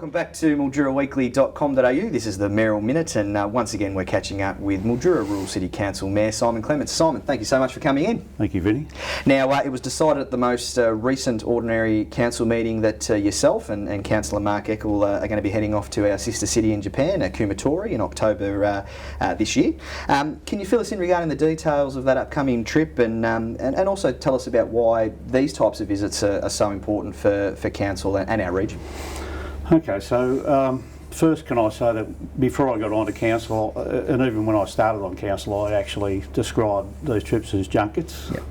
Welcome back to MilduraWeekly.com.au. This is the Mayoral Minute, and once again we're catching up with Mildura Rural City Council Mayor Simon Clemence. Simon, thank you so much for coming in. Thank you, Vinny. Now, it was decided at the most recent ordinary council meeting that yourself and Councillor Mark Eckel are going to be heading off to our sister city in Japan, Kumatori, in October this year. Can you fill us in regarding the details of that upcoming trip, and also tell us about why these types of visits are so important for Council and our region? Okay, so first can I say that before I got onto Council, and even when I started on Council, I actually described these trips as junkets. Yep.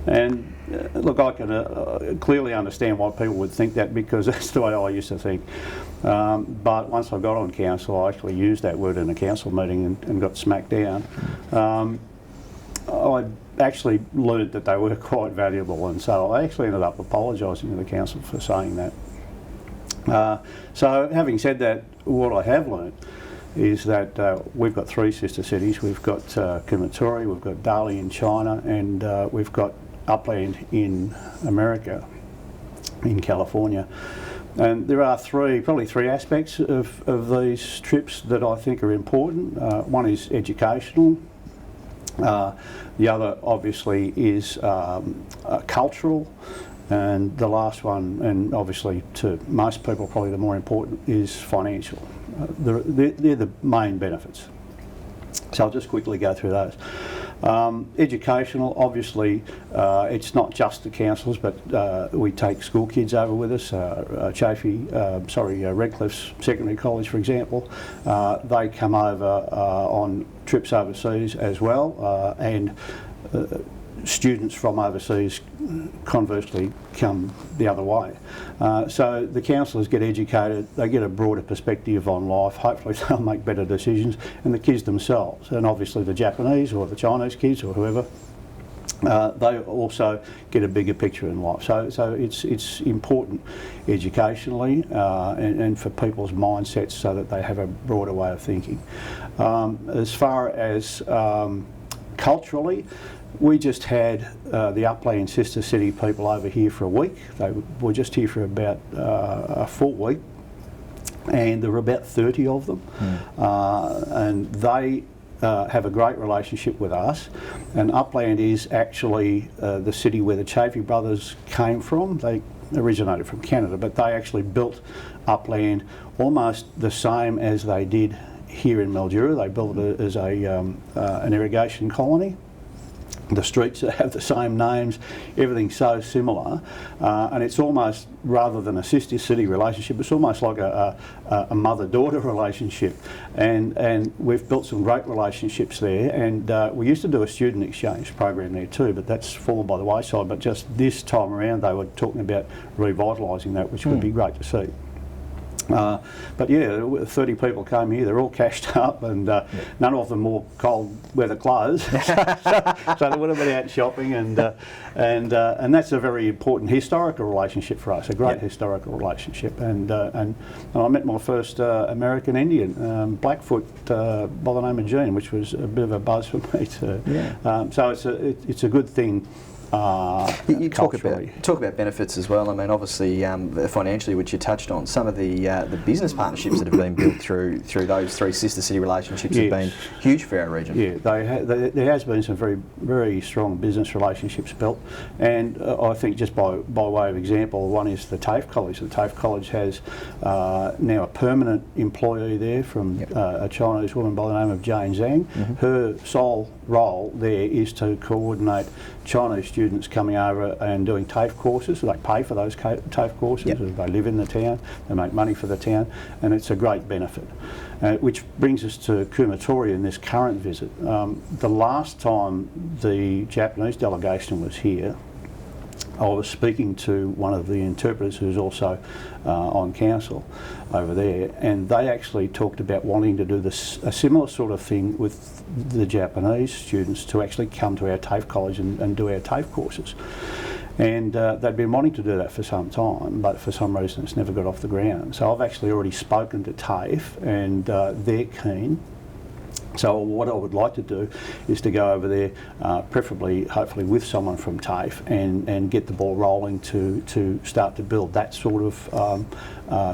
And look, I can clearly understand why people would think that, because that's the way I used to think. But once I got on Council, I actually used that word in a council meeting and got smacked down. I actually learned that they were quite valuable, and so I actually ended up apologising to the council for saying that. So having said that, what I have learned is that we've got three sister cities. We've got Kumatori, we've got Dali in China, and we've got Upland in America, in California. And there are probably three aspects of these trips that I think are important. One is educational. The other obviously is cultural. And the last one, and obviously to most people probably the more important, is financial. They're the main benefits. So I'll just quickly go through those. Educational, obviously, it's not just the councils, but we take school kids over with us. Redcliffe's Secondary College, for example, they come over on trips overseas as well, and students from overseas conversely come the other way. So the councillors get educated, they get a broader perspective on life, hopefully they'll make better decisions, and the kids themselves, and obviously the Japanese or the Chinese kids or whoever, they also get a bigger picture in life. So it's important educationally and for people's mindsets, so that they have a broader way of thinking. As far as culturally, we just had the Upland Sister City people over here for a week. They were just here for about a full week, and there were about 30 of them. And they have a great relationship with us. And Upland is actually the city where the Chafee brothers came from. They originated from Canada, but they actually built Upland almost the same as they did here in Mildura. They built it as an irrigation colony. The streets have the same names, everything's so similar, and it's almost, rather than a sister city relationship, it's almost like a mother-daughter relationship, and we've built some great relationships there. And we used to do a student exchange program there too, but that's fallen by the wayside. But just this time around they were talking about revitalising that, which would be great to see. But yeah, 30 people came here. They're all cashed up, and none of them wore cold weather clothes, so they would have been out shopping, and that's a very important historical relationship for us. A great historical relationship, and I met my first American Indian, Blackfoot, by the name of Jean, which was a bit of a buzz for me too. So it's a good thing. You talk about benefits as well. I mean, obviously, financially, which you touched on, some of the business partnerships that have been built through those three sister city relationships have been huge for our region. Yeah, there has been some very, very strong business relationships built, and I think just by way of example, one is the TAFE College. The TAFE College has now a permanent employee there from a Chinese woman by the name of Jane Zhang. Her sole role there is to coordinate Chinese students coming over and doing TAFE courses. So they pay for those TAFE courses. They live in the town, they make money for the town, and it's a great benefit. Which brings us to Kumatori in this current visit. The last time the Japanese delegation was here, I was speaking to one of the interpreters who's also on council over there, and they actually talked about wanting to do a similar sort of thing with the Japanese students, to actually come to our TAFE college and do our TAFE courses. And they'd been wanting to do that for some time, but for some reason it's never got off the ground. So I've actually already spoken to TAFE, and they're keen. So what I would like to do is to go over there, preferably, hopefully with someone from TAFE, and get the ball rolling to start to build that sort of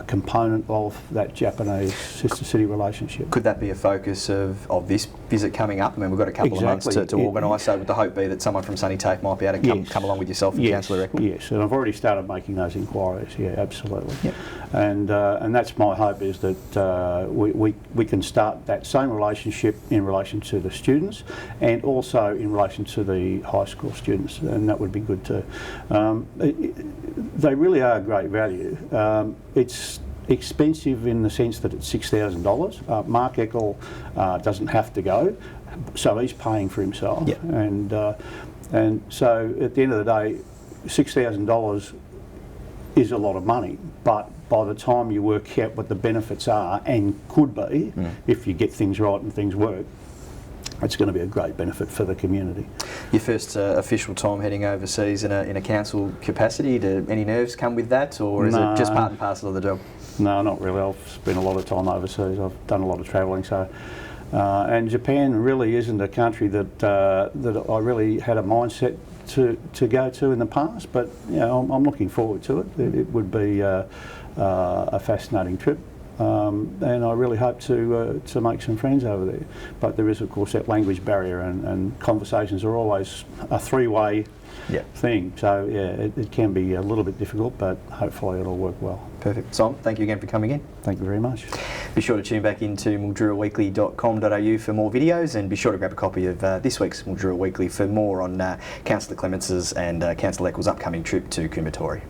component of that Japanese sister city relationship. Could that be a focus of this visit coming up? I mean, we've got a couple of months to organise, so would the hope be that someone from Sunny Tape might be able to come along with yourself and Councillor Eccles? Yes, and I've already started making those inquiries, yeah, absolutely. Yep. And that's my hope, is that we can start that same relationship in relation to the students and also in relation to the high school students, and that would be good too. They really are great value. It's expensive in the sense that it's $6,000. Mark Eckel doesn't have to go, so he's paying for himself. Yep. And so at the end of the day, $6,000 is a lot of money, but by the time you work out what the benefits are and could be, if you get things right and things work, it's going to be a great benefit for the community. Your first official time heading overseas in a council capacity, do any nerves come with that, or is it just part and parcel of the job? No, not really. I've spent a lot of time overseas. I've done a lot of travelling, so and Japan really isn't a country that that I really had a mindset to go to in the past. But you know, I'm looking forward to it. It would be a fascinating trip. And I really hope to make some friends over there. But there is, of course, that language barrier, and conversations are always a three-way thing. So yeah, it can be a little bit difficult, but hopefully it'll work well. Perfect. Simon, thank you again for coming in. Thank you very much. Be sure to tune back into milduraweekly.com.au for more videos, and be sure to grab a copy of this week's Mildura Weekly for more on Councillor Clemence's and Councillor Eccles' upcoming trip to Kumatori.